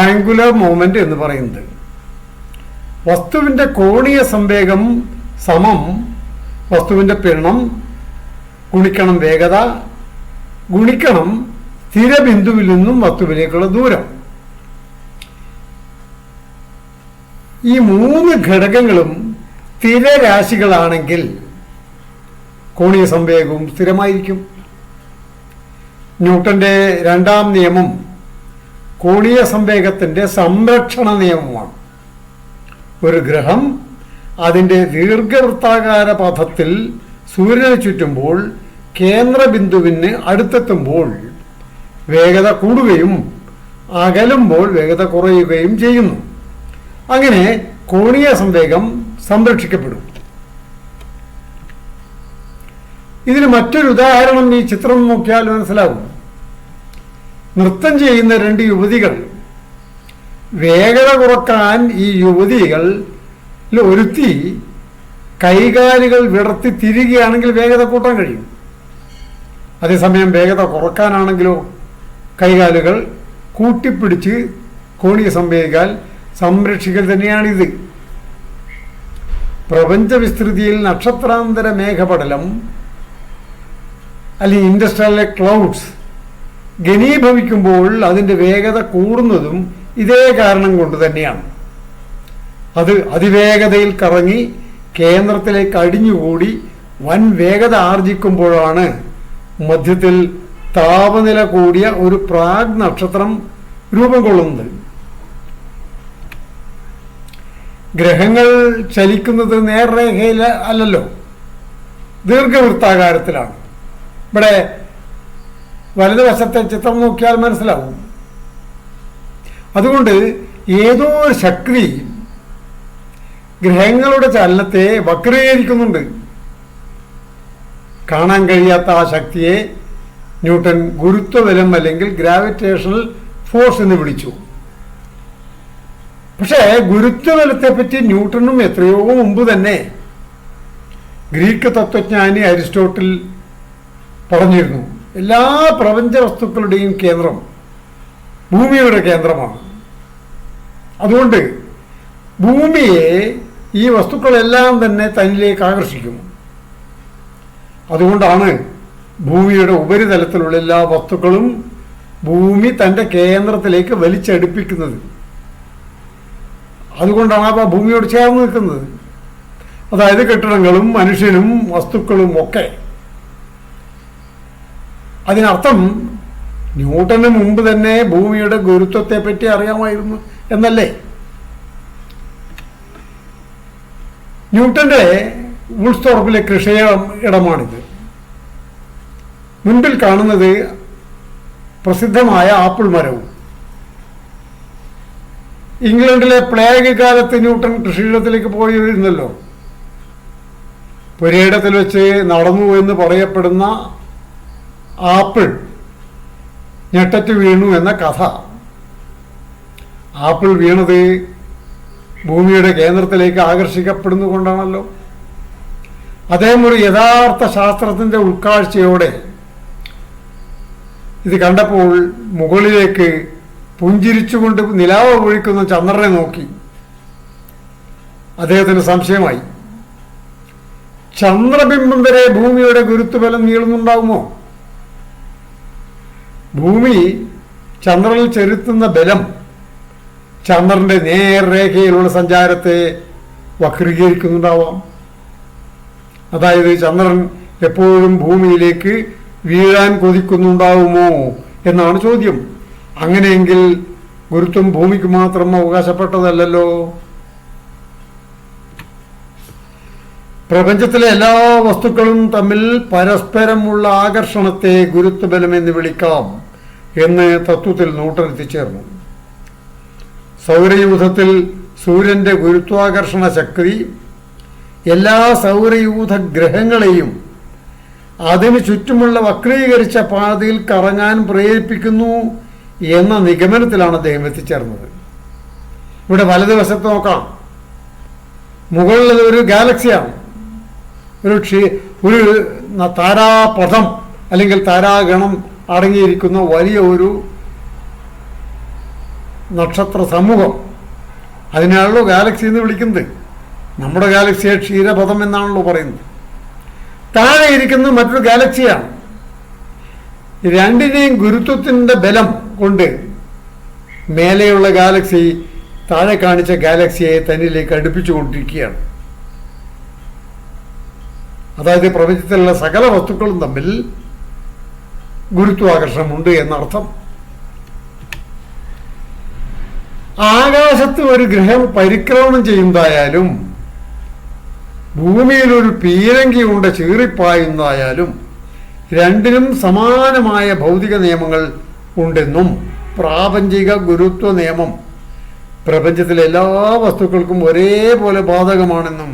ആംഗുലർ മൂവ്മെന്റ് എന്ന് പറയുന്നത്. വസ്തുവിൻ്റെ കോണീയ സംവേഗം സമം വസ്തുവിൻ്റെ പിണ്ഡം ഗുണിക്കണം വേഗത ഗുണിക്കണം സ്ഥിരബിന്ദുവിൽ നിന്നും വസ്തുവിലേക്കുള്ള ദൂരം. ഈ 3 ഘടകങ്ങളും സ്ഥിരരാശികളാണെങ്കിൽ കോണീയ സംവേഗവും സ്ഥിരമായിരിക്കും. ന്യൂട്ടന്റെ 2ാം നിയമം കോണീയ സംവേഗത്തിന്റെ സംരക്ഷണ നിയമമാണ്. ഒരു ഗ്രഹം അതിൻ്റെ ദീർഘവൃത്താകാര പഥത്തിൽ സൂര്യനെ ചുറ്റുമ്പോൾ കേന്ദ്രബിന്ദുവിന് അടുത്തെത്തുമ്പോൾ വേഗത കൂടുകയും അകലുമ്പോൾ വേഗത കുറയുകയും ചെയ്യുന്നു. അങ്ങനെ കോണീയ സംവേഗം സംരക്ഷിക്കപ്പെടും. ഇതിന് മറ്റൊരു ഉദാഹരണം ഈ ചിത്രം നോക്കിയാൽ മനസ്സിലാകും. നൃത്തം ചെയ്യുന്ന 2 യുവതികൾ, വേഗത കുറക്കാൻ ഈ യുവതികൾ ഒരുത്തി കൈകാലുകൾ വിടർത്തി തിരികെയാണെങ്കിൽ വേഗത കൂട്ടാൻ കഴിയും. അതേസമയം വേഗത കുറക്കാനാണെങ്കിലോ കൈകാലുകൾ കൂട്ടിപ്പിടിച്ച് കോണീയ സംവേഗാൽ സംരക്ഷിക്കൽ തന്നെയാണിത്. പ്രപഞ്ച വിസ്തൃതിയിൽ നക്ഷത്രാന്തര മേഘപടലം അല്ലെങ്കിൽ ഇൻഡസ്ട്രിയൽ ക്ലൗഡ്സ് ഘനീഭവിക്കുമ്പോൾ അതിൻ്റെ വേഗത കൂടുന്നതും ഇതേ കാരണം കൊണ്ട് തന്നെയാണ്. അത് അതിവേഗതയിൽ കറങ്ങി കേന്ദ്രത്തിലേക്ക് അടിഞ്ഞുകൂടി വൻ വേഗത ആർജിക്കുമ്പോഴാണ് മധ്യത്തിൽ താപനില കൂടിയ ഒരു പ്രാഗ് നക്ഷത്രം രൂപം കൊള്ളുന്നത്. ഗ്രഹങ്ങൾ ചലിക്കുന്നത് നേർരേഖയിൽ അല്ലല്ലോ, ദീർഘവൃത്താകാരത്തിലാണ്. ഇവിടെ വലതുവശത്തെ ചിത്രം നോക്കിയാൽ മനസ്സിലാവും. അതുകൊണ്ട് ഏതോ ഒരു ശക്തി ഗ്രഹങ്ങളുടെ ചലനത്തെ വക്രീകരിക്കുന്നുണ്ട്. കാണാൻ കഴിയാത്ത ആ ശക്തിയെ ന്യൂട്ടൻ ഗുരുത്വബലം അല്ലെങ്കിൽ ഗ്രാവിറ്റേഷണൽ ഫോഴ്സ് എന്ന് വിളിച്ചു. പക്ഷേ ഗുരുത്വബലത്തെപ്പറ്റി ന്യൂട്ടനും എത്രയോ മുമ്പ് തന്നെ ഗ്രീക്ക് തത്വജ്ഞാനി അരിസ്റ്റോട്ടിൽ പറഞ്ഞിരുന്നു. എല്ലാ പ്രപഞ്ച വസ്തുക്കളുടെയും കേന്ദ്രം ഭൂമിയുടെ കേന്ദ്രമാണ്. അതുകൊണ്ട് ഭൂമിയെ ഈ വസ്തുക്കളെല്ലാം തന്നെ തന്നിലേക്ക് ആകർഷിക്കും. അതുകൊണ്ടാണ് ഭൂമിയുടെ ഉപരിതലത്തിലുള്ള എല്ലാ വസ്തുക്കളും ഭൂമി തൻ്റെ കേന്ദ്രത്തിലേക്ക് വലിച്ചടുപ്പിക്കുന്നത്. അതുകൊണ്ടാണ് അവ ഭൂമിയോട് ചേർന്ന് നിൽക്കുന്നത്. അതായത് കെട്ടിടങ്ങളും മനുഷ്യനും വസ്തുക്കളും ഒക്കെ. അതിനർത്ഥം ന്യൂട്ടന് മുമ്പ് തന്നെ ഭൂമിയുടെ ഗുരുത്വത്തെ പറ്റി അറിയാമായിരുന്നു എന്നല്ലേ. ന്യൂട്ടന്റെ വൂൾസ്തോർപ്പിലെ കൃഷി ഇടമാണിത്. മുൻപിൽ കാണുന്നത് പ്രസിദ്ധമായ ആപ്പിൾ മരവും. ഇംഗ്ലണ്ടിലെ പ്ലേഗ് കാലത്ത് ന്യൂട്ടൻ കൃഷിയിടത്തിലേക്ക് പോയിരുന്നല്ലോ. പുരയിടത്തിൽ വെച്ച് നടന്നു എന്ന് പറയപ്പെടുന്ന ആപ്പിൾ ഞെട്ടറ്റ് വീണു എന്ന കഥ. ആപ്പിൾ വീണത് ഭൂമിയുടെ കേന്ദ്രത്തിലേക്ക് ആകർഷിക്കപ്പെടുന്നുകൊണ്ടാണല്ലോ. അദ്ദേഹം ഒരു യഥാർത്ഥ ശാസ്ത്രത്തിൻ്റെ ഉൾക്കാഴ്ചയോടെ ഇത് കണ്ടപ്പോൾ മുകളിലേക്ക് പുഞ്ചിരിച്ചുകൊണ്ട് നിലാവ് ഒഴിക്കുന്ന ചന്ദ്രനെ നോക്കി. അദ്ദേഹത്തിന് സംശയമായി, ചന്ദ്രബിംബം വരെ ഭൂമിയുടെ ഗുരുത്വബലം നീളുന്നുണ്ടാവുമോ? ഭൂമി ചന്ദ്രനിൽ ചെലുത്തുന്ന ബലം ചന്ദ്രന്റെ നേർരേഖയിലുള്ള സഞ്ചാരത്തെ വക്രീകരിക്കുന്നുണ്ടാവാം. അതായത് ചന്ദ്രൻ എപ്പോഴും ഭൂമിയിലേക്ക് വീഴാൻ കൊതിക്കുന്നുണ്ടാവുമോ എന്നാണ് ചോദ്യം. അങ്ങനെയെങ്കിൽ ഗുരുത്വം ഭൂമിക്ക് മാത്രം അവകാശപ്പെട്ടതല്ലല്ലോ. പ്രപഞ്ചത്തിലെ എല്ലാ വസ്തുക്കളും തമ്മിൽ പരസ്പരമുള്ള ആകർഷണത്തെ ഗുരുത്വബലം എന്ന് വിളിക്കാം എന്ന് തത്വത്തിൽ ന്യൂട്ടൺ എത്തിച്ചേർന്നു. സൗരയൂഥത്തിൽ സൂര്യന്റെ ഗുരുത്വാകർഷണ ശക്തി എല്ലാ സൗരയൂഥ ഗ്രഹങ്ങളെയും അതിന് ചുറ്റുമുള്ള വക്രീകരിച്ച പാതയിൽ കറങ്ങാൻ പ്രേരിപ്പിക്കുന്നു എന്ന നിഗമനത്തിലാണ് അദ്ദേഹം എത്തിച്ചേർന്നത്. ഇവിടെ വലതുവശത്ത് നോക്കാം. മുകളിൽ ഒരു ഗാലക്സിയാണ്, ഒരു താരാപഥം അല്ലെങ്കിൽ താരാഗണം അടങ്ങിയിരിക്കുന്ന വലിയ ഒരു നക്ഷത്ര സമൂഹം. അതിനാണല്ലോ ഗാലക്സി എന്ന് വിളിക്കുന്നത്. നമ്മുടെ ഗാലക്സിയെ ക്ഷീരപഥം എന്നാണല്ലോ പറയുന്നത്. താഴെ ഇരിക്കുന്ന മറ്റൊരു ഗാലക്സിയാണ്. രണ്ടിനെയും ഗുരുത്വത്തിൻ്റെ ബലം കൊണ്ട് മേലെയുള്ള ഗാലക്സി താഴെ കാണിച്ച ഗാലക്സിയെ തന്നിലേക്ക് അടുപ്പിച്ചുകൊണ്ടിരിക്കുകയാണ്. അതായത് പ്രപഞ്ചത്തിലുള്ള സകല വസ്തുക്കളും തമ്മിൽ ഗുരുത്വാകർഷണമുണ്ട് എന്നർത്ഥം. ആകാശത്ത് ഒരു ഗ്രഹം പരിക്രമണം ചെയ്യുന്നതായാലും ഭൂമിയിൽ ഒരു പീരങ്കി കൊണ്ട് ചീറിപ്പായുന്നതായാലും രണ്ടിനും സമാനമായ ഭൗതിക നിയമങ്ങൾ ഉണ്ടെന്നും പ്രാപഞ്ചിക ഗുരുത്വ നിയമം പ്രപഞ്ചത്തിലെ എല്ലാ വസ്തുക്കൾക്കും ഒരേപോലെ ബാധകമാണെന്നും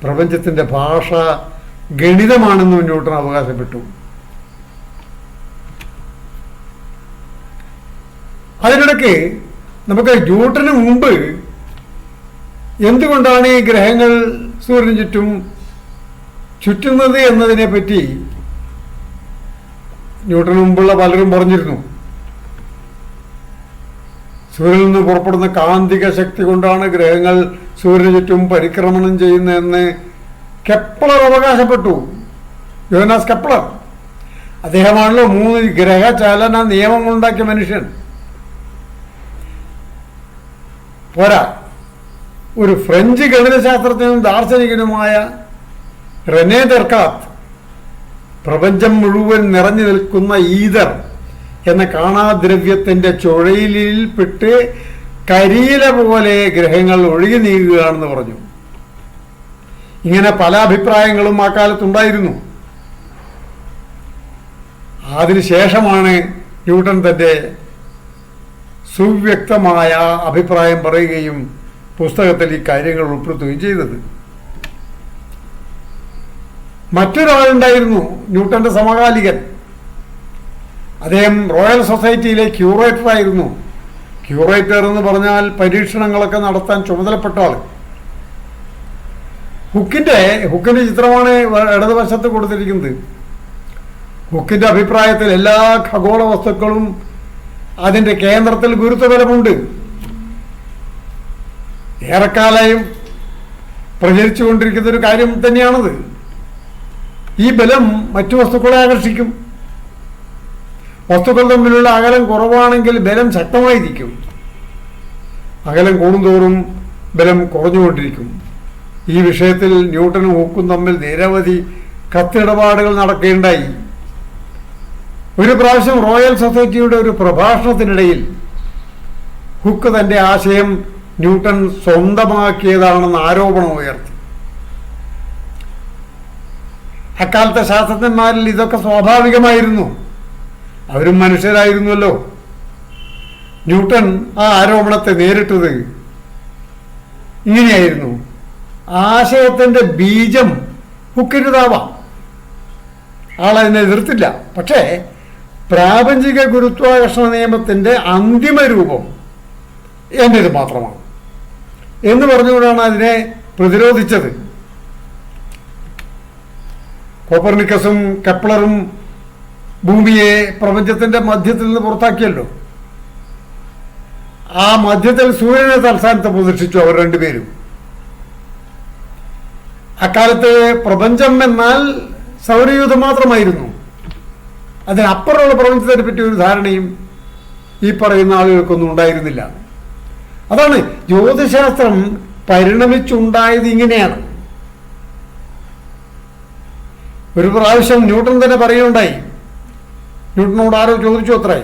പ്രപഞ്ചത്തിൻ്റെ ഭാഷ ഗണിതമാണെന്നും ന്യൂട്ടൺ അവകാശപ്പെട്ടു. അതിനിടയ്ക്ക് നമുക്ക് ന്യൂട്ടന് മുമ്പ് എന്തുകൊണ്ടാണ് ഈ ഗ്രഹങ്ങൾ സൂര്യന് ചുറ്റും ചുറ്റുന്നത് എന്നതിനെ പറ്റി ന്യൂട്ടന് മുമ്പുള്ള പലരും പറഞ്ഞിരുന്നു. സൂര്യനിൽ നിന്ന് പുറപ്പെടുന്ന കാന്തിക ശക്തി കൊണ്ടാണ് ഗ്രഹങ്ങൾ സൂര്യന് ചുറ്റും പരിക്രമണം ചെയ്യുന്നതെന്ന് കെപ്ലർ അവകാശപ്പെട്ടു. യോഹന്നാസ് കെപ്ലർ. അദ്ദേഹമാണല്ലോ 3 ഗ്രഹചലന നിയമങ്ങൾ ഉണ്ടാക്കിയ മനുഷ്യൻ. പോരാ, ഒരു ഫ്രഞ്ച് ഗണിതശാസ്ത്രജ്ഞനും ദാർശനികനുമായ റെനെ ദെക്കാർത്ത് പ്രപഞ്ചം മുഴുവൻ നിറഞ്ഞു നിൽക്കുന്ന ഈതർ എന്ന കാണാദ്രവ്യത്തിൻ്റെ ചുഴലിൽപ്പെട്ട് കരിയില പോലെ ഗ്രഹങ്ങൾ ഒഴുകി നീങ്ങുകയാണെന്ന് പറഞ്ഞു. ഇങ്ങനെ പല അഭിപ്രായങ്ങളും ആ കാലത്തുണ്ടായിരുന്നു. അതിനുശേഷമാണ് ന്യൂട്ടൺ തൻ്റെ സുവ്യക്തമായ അഭിപ്രായം പറയുകയും പുസ്തകത്തിൽ ഈ കാര്യങ്ങൾ ഉൾപ്പെടുത്തുകയും ചെയ്തത്. മറ്റൊരാളുണ്ടായിരുന്നു, ന്യൂട്ടന്റെ സമകാലികൻ. അദ്ദേഹം റോയൽ സൊസൈറ്റിയിലെ ക്യൂറേറ്റർ ആയിരുന്നു. ക്യൂറേറ്റർ എന്ന് പറഞ്ഞാൽ പരീക്ഷണങ്ങളൊക്കെ നടത്താൻ ചുമതലപ്പെട്ട ആൾ. ഹുക്കിന്റെ ചിത്രമാണ് ഇടതുവശത്ത് കൊടുത്തിരിക്കുന്നത്. ഹുക്കിന്റെ അഭിപ്രായത്തിൽ എല്ലാ ഖഗോള വസ്തുക്കളും അതിൻ്റെ കേന്ദ്രത്തിൽ ഗുരുത്വബലമുണ്ട്. ഏറെക്കാലം പ്രചരിച്ചുകൊണ്ടിരിക്കുന്ന ഒരു കാര്യം തന്നെയാണത്. ഈ ബലം മറ്റു വസ്തുക്കളെ ആകർഷിക്കും. വസ്തുക്കൾ തമ്മിലുള്ള അകലം കുറവാണെങ്കിൽ ബലം ശക്തമായിരിക്കും. അകലം കൂടുന്തോറും ബലം കുറഞ്ഞുകൊണ്ടിരിക്കും. ഈ വിഷയത്തിൽ ന്യൂട്ടനും ഹുക്കും തമ്മിൽ നിരവധി കത്തിടപാടുകൾ നടക്കുകയുണ്ടായി. ഒരു പ്രാവശ്യം റോയൽ സൊസൈറ്റിയുടെ ഒരു പ്രഭാഷണത്തിനിടയിൽ ഹുക്ക് തൻ്റെ ആശയം ന്യൂട്ടൺ സ്വന്തമാക്കിയതാണെന്ന് ആരോപണം ഉയർത്തി. അക്കാലത്തെ ശാസ്ത്രജ്ഞന്മാരിൽ ഇതൊക്കെ സ്വാഭാവികമായിരുന്നു. അവരും മനുഷ്യരായിരുന്നല്ലോ. ന്യൂട്ടൺ ആ ആരോപണത്തെ നേരിട്ടത് ഇങ്ങനെയായിരുന്നു: ആശയത്തിൻ്റെ ബീജം ഹുക്കിൻ്റെതാവാം, ആളതിനെ എതിർത്തില്ല. പക്ഷേ പ്രാപഞ്ചിക ഗുരുത്വാകർഷണ നിയമത്തിൻ്റെ അന്തിമ രൂപം എൻ്റേത് മാത്രമാണ് എന്ന് പറഞ്ഞുകൊണ്ടാണ് അതിനെ പ്രതിരോധിച്ചത്. കോപ്പർനിക്കസും കെപ്ലറും ഭൂമിയെ പ്രപഞ്ചത്തിൻ്റെ മധ്യത്തിൽ നിന്ന് പുറത്താക്കിയല്ലോ. ആ മധ്യത്തിൽ സൂര്യനെ തൽസ്ഥാനത്ത് പ്രതിഷ്ഠിച്ചു അവർ രണ്ടുപേരും. അക്കാലത്ത് പ്രപഞ്ചം എന്നാൽ സൗരയൂഥം മാത്രമായിരുന്നു. അതിനപ്പുറമുള്ള പ്രപഞ്ചത്തിനെ പറ്റി ഒരു ധാരണയും ഈ പറയുന്ന ആളുകൾക്കൊന്നും ഉണ്ടായിരുന്നില്ല. അതാണ് ജ്യോതിശാസ്ത്രം പരിണമിച്ചുണ്ടായത്. ഇങ്ങനെയാണ്. ഒരു പ്രാവശ്യം ന്യൂട്ടൺ തന്നെ പറയുകയുണ്ടായി. ന്യൂട്ടനോട് ആരോ ചോദിച്ചു അത്രേ,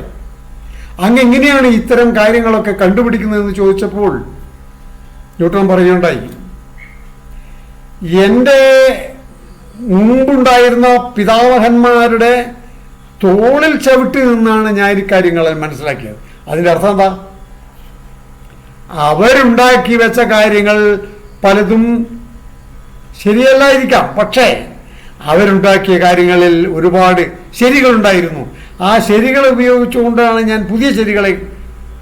അങ്ങ് എങ്ങനെയാണ് ഇത്തരം കാര്യങ്ങളൊക്കെ കണ്ടുപിടിക്കുന്നതെന്ന് ചോദിച്ചപ്പോൾ ന്യൂട്ടൺ പറയുകയുണ്ടായി, എൻ്റെ മുമ്പുണ്ടായിരുന്ന പിതാമഹന്മാരുടെ തോളിൽ ചവിട്ടി നിന്നാണ് ഞാൻ ഈ കാര്യങ്ങൾ മനസ്സിലാക്കിയത്. അതിൻ്റെ അർത്ഥം എന്താ? അവരുണ്ടാക്കി വെച്ച കാര്യങ്ങൾ പലതും ശരിയല്ലായിരിക്കാം, പക്ഷേ അവരുണ്ടാക്കിയ കാര്യങ്ങളിൽ ഒരുപാട് ശരികളുണ്ടായിരുന്നു. ആ ശരികൾ ഉപയോഗിച്ചുകൊണ്ടാണ് ഞാൻ പുതിയ ശരികളെ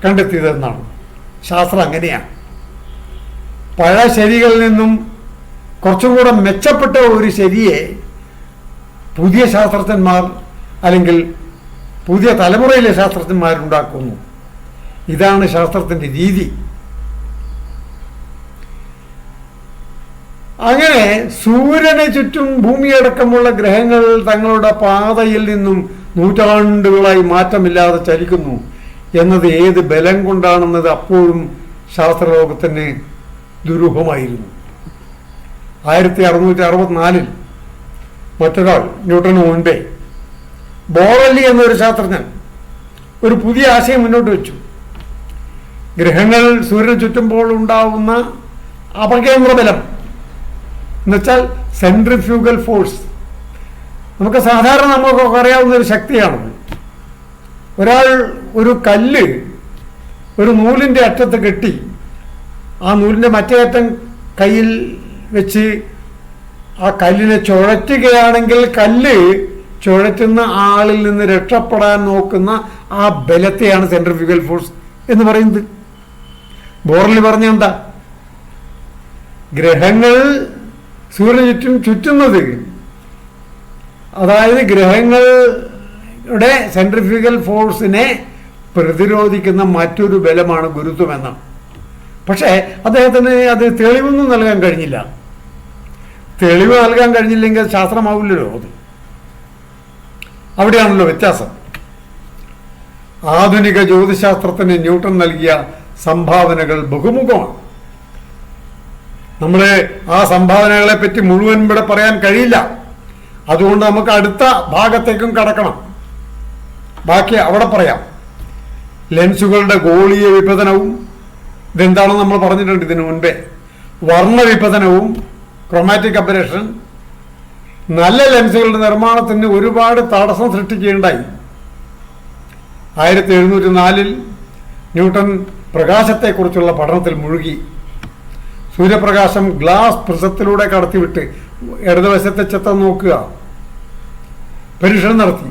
കണ്ടെത്തിയതെന്നാണ് ശാസ്ത്രം. അങ്ങനെയാണ്. പഴയ ശരികളിൽ നിന്നും കുറച്ചും കൂടെ മെച്ചപ്പെട്ട ഒരു ശരിയെ പുതിയ ശാസ്ത്രജ്ഞന്മാർ അല്ലെങ്കിൽ പുതിയ തലമുറയിലെ ശാസ്ത്രജ്ഞന്മാരുണ്ടാക്കുന്നു. ഇതാണ് ശാസ്ത്രത്തിൻ്റെ രീതി. അങ്ങനെ സൂര്യന് ചുറ്റും ഭൂമിയടക്കമുള്ള ഗ്രഹങ്ങൾ തങ്ങളുടെ പാതയിൽ നിന്നും നൂറ്റാണ്ടുകളായി മാറ്റമില്ലാതെ ചലിക്കുന്നു എന്നത് ഏത് ബലം കൊണ്ടാണെന്നത് അപ്പോഴും ശാസ്ത്രലോകത്തിന് ദുരൂഹമായിരുന്നു. 1664 മറ്റൊരാൾ ന്യൂട്ടന് മുൻപേ ബോറല്ലി എന്നൊരു ശാസ്ത്രജ്ഞൻ ഒരു പുതിയ ആശയം മുന്നോട്ട് വെച്ചു. ഗ്രഹങ്ങൾ സൂര്യന് ചുറ്റുമ്പോൾ ഉണ്ടാവുന്ന അപകേന്ദ്ര ബലം എന്നുവെച്ചാൽ സെൻട്രിഫ്യൂഗൽ ഫോഴ്സ്. നമുക്ക് സാധാരണ നമുക്കൊക്കെ അറിയാവുന്ന ഒരു ശക്തിയാണ്. ഒരാൾ ഒരു കല്ല് ഒരു നൂലിൻ്റെ അറ്റത്ത് കെട്ടി ആ നൂലിൻ്റെ മറ്റേ അറ്റം കയ്യിൽ വെച്ച് ആ കല്ലിനെ ചുഴറ്റുകയാണെങ്കിൽ കല്ല് ചുഴറ്റുന്ന ആളിൽ നിന്ന് രക്ഷപ്പെടാൻ നോക്കുന്ന ആ ബലത്തെയാണ് സെൻട്രിഫ്യൂഗൽ ഫോഴ്സ് എന്ന് പറയുന്നത്. ബോർലി പറഞ്ഞ എന്താ? ഗ്രഹങ്ങൾ സൂര്യന് ചുറ്റും ചുറ്റുന്നത്, അതായത് ഗ്രഹങ്ങളുടെ സെൻട്രിഫ്യൂഗൽ ഫോഴ്സിനെ പ്രതിരോധിക്കുന്ന മറ്റൊരു ബലമാണ് ഗുരുത്വമെന്ന്. പക്ഷേ അദ്ദേഹത്തിന് അത് തെളിവൊന്നും നൽകാൻ കഴിഞ്ഞില്ല. തെളിവ് നൽകാൻ കഴിഞ്ഞില്ലെങ്കിൽ ശാസ്ത്രമാവില്ലല്ലോ അത്. അവിടെയാണല്ലോ വ്യത്യാസം. ആധുനിക ജ്യോതിശാസ്ത്രത്തിന് ന്യൂട്ടൺ നൽകിയ സംഭാവനകൾ ബഹുമുഖമാണ്. നമ്മൾ ആ സംഭാവനകളെ പറ്റി മുഴുവൻ ഇവിടെ പറയാൻ കഴിയില്ല. അതുകൊണ്ട് നമുക്ക് അടുത്ത ഭാഗത്തേക്കും കടക്കണം. ബാക്കി അവിടെ പറയാം. ലെൻസുകളുടെ ഗോളീയ വിഭജനവും, ഇതെന്താണെന്ന് നമ്മൾ പറഞ്ഞിട്ടുണ്ട് ഇതിനു മുൻപേ. വർണ്ണവിഭജനവും, ക്രോമാറ്റിക് അബറേഷൻ നല്ല ലെൻസുകളുടെ നിർമ്മാണത്തിന് ഒരുപാട് തടസ്സം സൃഷ്ടിക്കുകയുണ്ടായി. 1704 ന്യൂട്ടൺ പ്രകാശത്തെക്കുറിച്ചുള്ള പഠനത്തിൽ മുഴുകി. സൂര്യപ്രകാശം ഗ്ലാസ് പ്രിസത്തിലൂടെ കടത്തിവിട്ട് ഇടതുവശത്തെ ചിത്രം നോക്കുക. പരീക്ഷണം നടത്തി.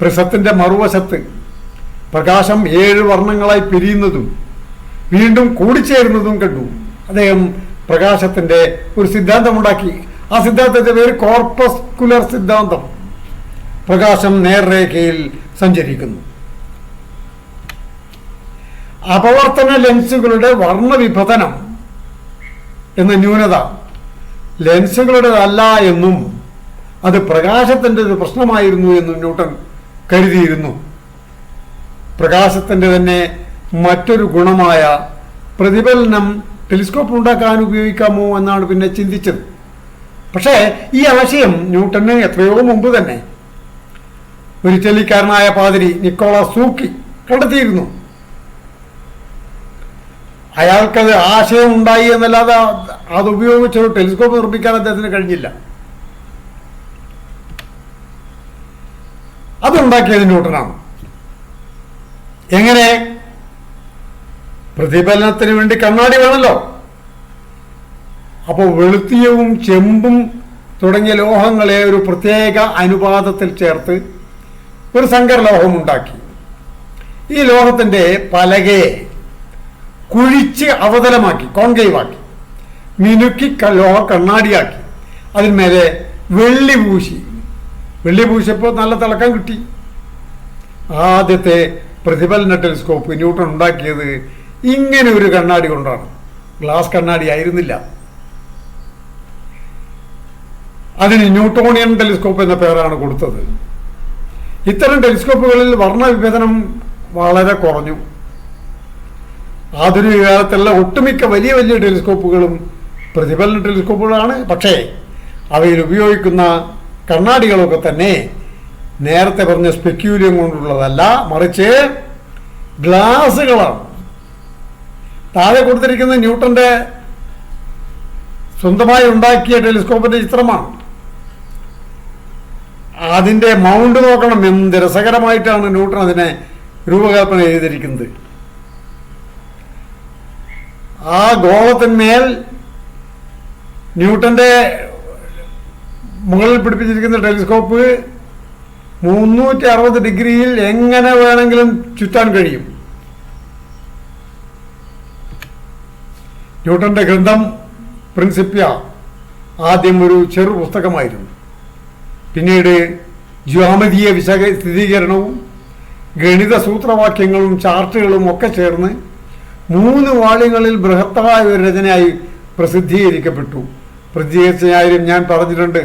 പ്രിസത്തിന്റെ മറുവശത്ത് പ്രകാശം 7 വർണ്ണങ്ങളായി പിരിയുന്നതും വീണ്ടും കൂടിച്ചേരുന്നതും കണ്ടു. അദ്ദേഹം പ്രകാശത്തിന്റെ ഒരു സിദ്ധാന്തമുണ്ടാക്കി. ആ സിദ്ധാന്തത്തിന്റെ പേര് കോർപ്പസ്കുലർ സിദ്ധാന്തം. പ്രകാശം നേർരേഖയിൽ സഞ്ചരിക്കുന്നു. അപവർത്തന ലെൻസുകളുടെ വർണ്ണവിഭജനം എന്ന ന്യൂനത ലെൻസുകളുടേതല്ല എന്നും അത് പ്രകാശത്തിൻ്റെ ഒരു പ്രശ്നമായിരുന്നു എന്നും ന്യൂട്ടൺ കരുതിയിരുന്നു. പ്രകാശത്തിൻ്റെ തന്നെ മറ്റൊരു ഗുണമായ പ്രതിഫലനം ടെലിസ്കോപ്പ് ഉണ്ടാക്കാൻ ഉപയോഗിക്കാമോ എന്നാണ് പിന്നെ ചിന്തിച്ചത്. പക്ഷേ ഈ ആശയം ന്യൂട്ടന് എത്രയോ മുമ്പ് തന്നെ ഒരു ഇറ്റലിക്കാരനായ പാതിരി നിക്കോളാസ് സൂക്കി കണ്ടെത്തിയിരുന്നു. അയാൾക്കത് ആശയം ഉണ്ടായി എന്നല്ലാതെ അതുപയോഗിച്ചൊരു ടെലിസ്കോപ്പ് നിർമ്മിക്കാൻ അദ്ദേഹത്തിന് കഴിഞ്ഞില്ല. അതുണ്ടാക്കിയത് ന്യൂട്ടനാണ്. എങ്ങനെ? പ്രതിഫലനത്തിന് വേണ്ടി കണ്ണാടി വേണമല്ലോ. അപ്പോൾ വെളുത്തിയവും ചെമ്പും തുടങ്ങിയ ലോഹങ്ങളെ ഒരു പ്രത്യേക അനുപാതത്തിൽ ചേർത്ത് ഒരു സങ്കരലോഹം ഉണ്ടാക്കി. ഈ ലോഹത്തിൻ്റെ പലകയെ കുഴിച്ച് അവതലമാക്കി, കോൺകേവാക്കി, മിനുക്കി ലോഹ കണ്ണാടിയാക്കി. അതിന്മേലെ വെള്ളി പൂശിയപ്പോൾ നല്ല തിളക്കം കിട്ടി. ആദ്യത്തെ പ്രതിഫലന ടെലിസ്കോപ്പ് ന്യൂട്ടൺ ഉണ്ടാക്കിയത് ഇങ്ങനെ ഒരു കണ്ണാടി കൊണ്ടാണ്. ഗ്ലാസ് കണ്ണാടി ആയിരുന്നില്ല. അതിന് ന്യൂട്ടോണിയൻ ടെലിസ്കോപ്പ് എന്ന പേരാണ് കൊടുത്തത്. ഇത്തരം ടെലിസ്കോപ്പുകളിൽ വർണ്ണവിഭജനം വളരെ കുറഞ്ഞു. ആധുനിക കാലത്തുള്ള ഒട്ടുമിക്ക വലിയ വലിയ ടെലിസ്കോപ്പുകളും പ്രതിഫലന ടെലിസ്കോപ്പുകളാണ്. പക്ഷേ അവയിൽ ഉപയോഗിക്കുന്ന കണ്ണാടികളൊക്കെ തന്നെ നേരത്തെ പറഞ്ഞ സ്പെക്യൂലിയം കൊണ്ടുള്ളതല്ല, മറിച്ച് ഗ്ലാസുകളാണ്. താഴെ കൊടുത്തിരിക്കുന്ന ന്യൂട്ടന്റെ സ്വന്തമായി ഉണ്ടാക്കിയ ടെലിസ്കോപ്പിന്റെ ചിത്രമാണ്. അതിന്റെ മൗണ്ട് നോക്കണം, എന്ത് രസകരമായിട്ടാണ് ന്യൂട്ടൺ അതിനെ രൂപകൽപ്പന ചെയ്തിരിക്കുന്നത്. ആ ഗോളത്തിന്മേൽ ന്യൂട്ടന്റെ മുകളിൽ പിടിപ്പിച്ചിരിക്കുന്ന ടെലിസ്കോപ്പ് 360 ഡിഗ്രിയിൽ എങ്ങനെ വേണമെങ്കിലും ചുറ്റാൻ കഴിയും. ന്യൂട്ടന്റെ ഗ്രന്ഥം പ്രിൻസിപ്യ ആദ്യം ഒരു ചെറു പുസ്തകമായിരുന്നു. പിന്നീട് ജ്യാമിതീയ സ്ഥിരീകരണവും ഗണിത സൂത്രവാക്യങ്ങളും ചാർട്ടുകളും ഒക്കെ ചേർന്ന് 3 വാള്യങ്ങളിൽ ബൃഹത്തായ ഒരു രചനയായി പ്രസിദ്ധീകരിക്കപ്പെട്ടു. പ്രസിദ്ധീകരിച്ചായാലും ഞാൻ പറഞ്ഞിട്ടുണ്ട്,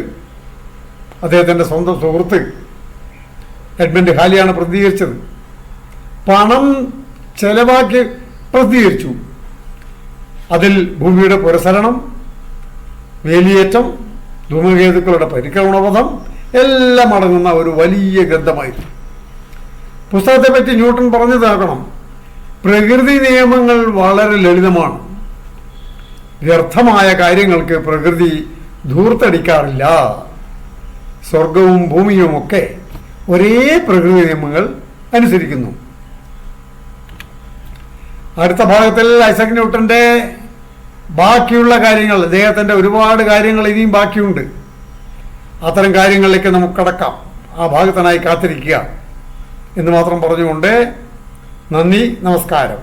അദ്ദേഹത്തിൻ്റെ സ്വന്തം സുഹൃത്ത് എഡ്മണ്ട് ഹാലിയാണ് പ്രസിദ്ധീകരിച്ചത്. പണം ചെലവാക്കി പ്രസിദ്ധീകരിച്ചു. അതിൽ ഭൂമിയുടെ പുരസരണം, വേലിയേറ്റം, ധൂമകേതുക്കളുടെ പരിക്രമണപഥം എല്ലാം അടങ്ങുന്ന ഒരു വലിയ ഗ്രന്ഥമായിരുന്നു. പുസ്തകത്തെപ്പറ്റി ന്യൂട്ടൺ പറഞ്ഞതാകണം, പ്രകൃതി നിയമങ്ങൾ വളരെ ലളിതമാണ്. വ്യർത്ഥമായ കാര്യങ്ങൾക്ക് പ്രകൃതി ധൂർത്തടിക്കാറില്ല. സ്വർഗവും ഭൂമിയുമൊക്കെ ഒരേ പ്രകൃതി നിയമങ്ങൾ അനുസരിക്കുന്നു. അടുത്ത ഭാഗത്തിൽ ഐസക് ന്യൂട്ടന്റെ ബാക്കിയുള്ള കാര്യങ്ങൾ, അദ്ദേഹത്തിൻ്റെ ഒരുപാട് കാര്യങ്ങൾ ഇനിയും ബാക്കിയുണ്ട്. അത്തരം കാര്യങ്ങളിലേക്ക് നമുക്ക് കടക്കാം. ആ ഭാഗത്തിനായി കാത്തിരിക്കുക എന്ന് മാത്രം പറഞ്ഞുകൊണ്ട് നന്ദി, നമസ്കാരം.